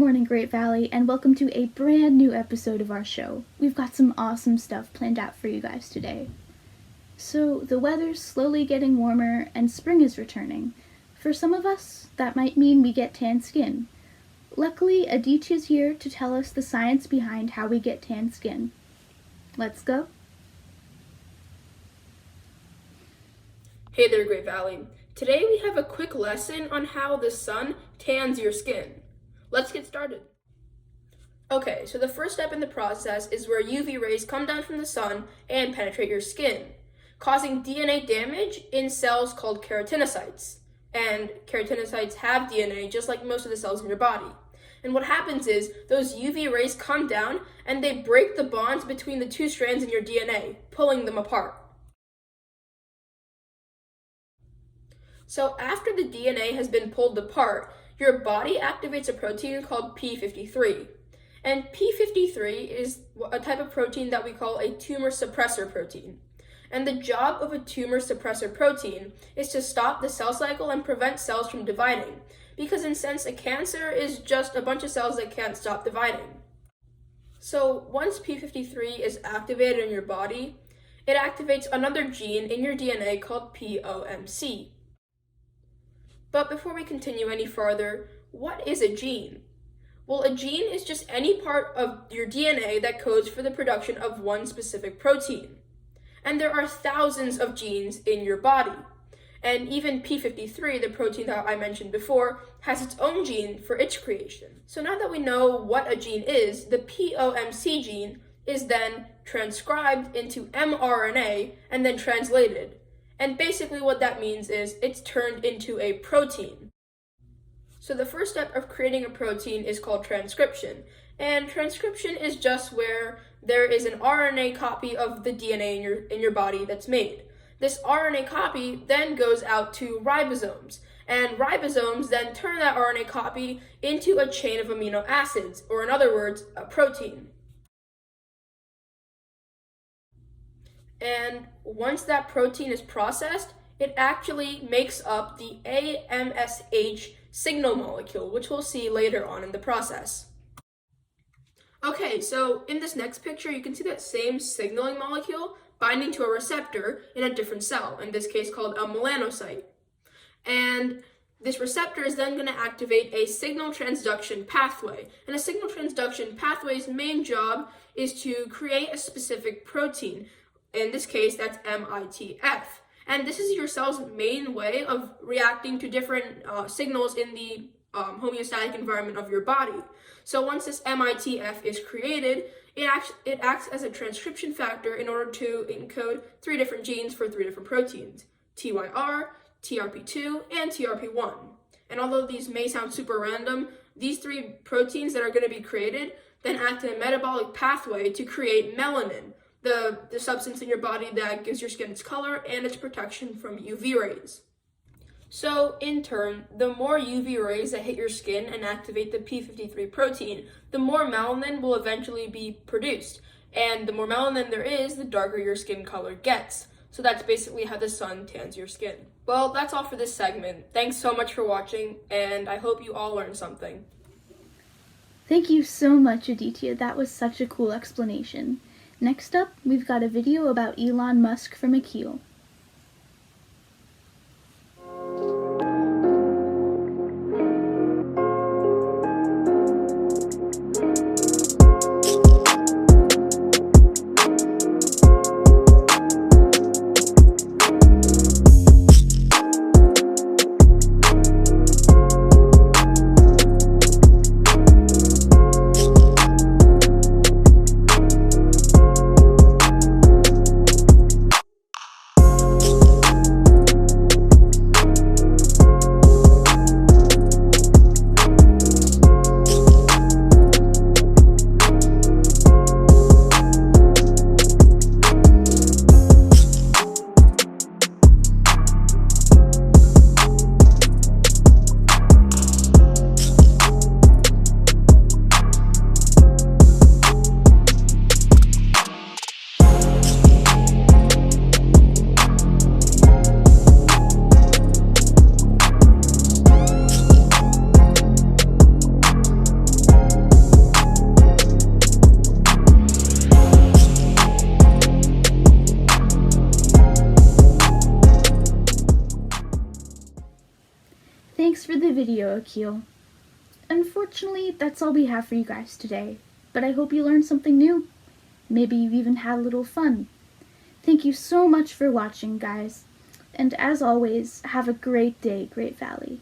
morning, Great Valley, and welcome to a brand new episode of our show. We've got some awesome stuff planned out for you guys today. So, the weather's slowly getting warmer and spring is returning. For some of us, that might mean we get tan skin. Luckily, Aditya's here to tell us the science behind how we get tan skin. Let's go. Hey there, Great Valley. Today we have a quick lesson on how the sun tans your skin. Let's get started. Okay, so the first step in the process is where UV rays come down from the sun and penetrate your skin, causing DNA damage in cells called keratinocytes. And keratinocytes have DNA just like most of the cells in your body. And what happens is those UV rays come down and they break the bonds between the two strands in your DNA, pulling them apart. So after the DNA has been pulled apart, your body activates a protein called P53. And P53 is a type of protein that we call a tumor suppressor protein. And the job of a tumor suppressor protein is to stop the cell cycle and prevent cells from dividing. Because in a sense, a cancer is just a bunch of cells that can't stop dividing. So once P53 is activated in your body, it activates another gene in your DNA called POMC. But before we continue any farther, what is a gene? Well, a gene is just any part of your DNA that codes for the production of one specific protein. And there are thousands of genes in your body. And even P53, the protein that I mentioned before, has its own gene for its creation. So now that we know what a gene is, the POMC gene is then transcribed into mRNA and then translated. And basically what that means is it's turned into a protein. So the first step of creating a protein is called transcription. And transcription is just where there is an RNA copy of the DNA in your body that's made. This RNA copy then goes out to ribosomes. And ribosomes then turn that RNA copy into a chain of amino acids, or in other words, a protein. And once that protein is processed, it actually makes up the AMSH signal molecule, which we'll see later on in the process. Okay, so in this next picture, you can see that same signaling molecule binding to a receptor in a different cell, in this case called a melanocyte. And this receptor is then going to activate a signal transduction pathway. And a signal transduction pathway's main job is to create a specific protein. In this case, that's MITF. And this is your cell's main way of reacting to different signals in the homeostatic environment of your body. So once this MITF is created, it acts as a transcription factor in order to encode 3 different genes for 3 different proteins: TYR, TRP2, and TRP1. And although these may sound super random, these 3 proteins that are going to be created then act in a metabolic pathway to create melanin, the substance in your body that gives your skin its color and its protection from UV rays. So, in turn, the more UV rays that hit your skin and activate the P53 protein, the more melanin will eventually be produced. And the more melanin there is, the darker your skin color gets. So that's basically how the sun tans your skin. Well, that's all for this segment. Thanks so much for watching, and I hope you all learned something. Thank you so much, Aditya. That was such a cool explanation. Next up, we've got a video about Elon Musk from Akil. for the video, Akil. Unfortunately, that's all we have for you guys today, but I hope you learned something new. Maybe you even had a little fun. Thank you so much for watching, guys, and as always, have a great day, Great Valley.